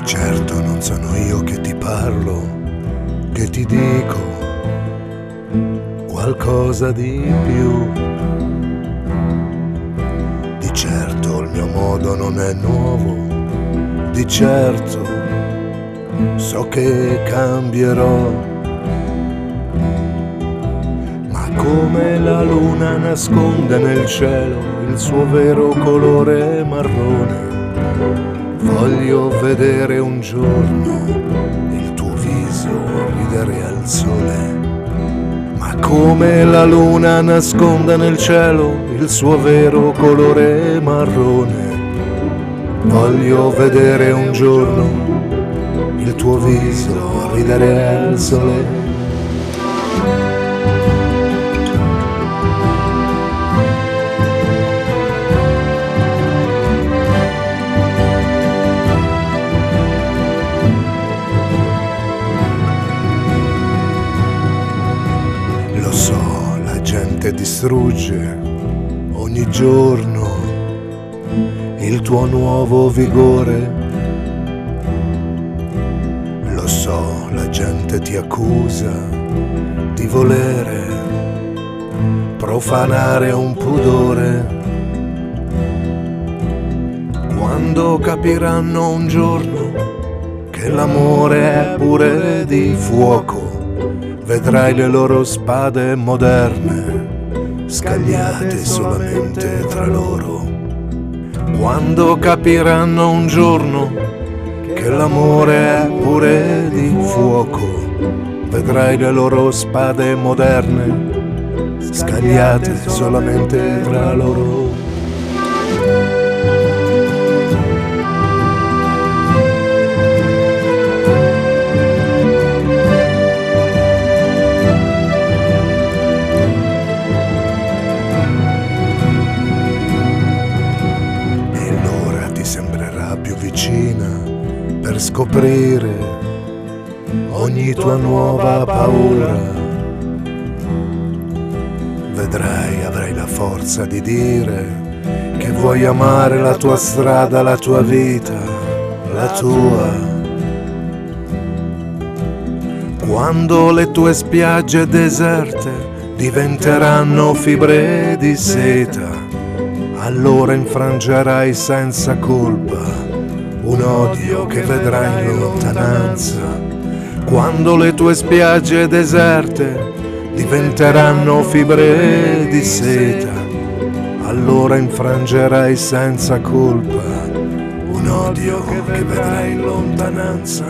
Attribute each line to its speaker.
Speaker 1: Certo non sono io che ti parlo, che ti dico qualcosa di più. Di certo il mio modo non è nuovo, di certo so che cambierò. Ma come la luna nasconde nel cielo il suo vero colore marrone, voglio vedere un giorno il tuo viso ridere al sole. Ma come la luna nasconde nel cielo il suo vero colore marrone, voglio vedere un giorno il tuo viso ridere al sole. Lo so, la gente distrugge ogni giorno il tuo nuovo vigore. Lo so, la gente ti accusa di volere profanare un pudore. Quando capiranno un giorno che l'amore è pure di fuoco, vedrai le loro spade moderne scagliate solamente tra loro. Quando capiranno un giorno che l'amore è pure di fuoco, vedrai le loro spade moderne scagliate solamente tra loro. Più vicina per scoprire ogni tua nuova paura. Vedrai, avrai la forza di dire che vuoi amare la tua strada, la tua vita, la tua. Quando le tue spiagge deserte diventeranno fibre di seta, allora infrangerai senza colpa un odio che vedrai in lontananza. Quando le tue spiagge deserte diventeranno fibre di seta, allora infrangerai senza colpa un odio che vedrai in lontananza.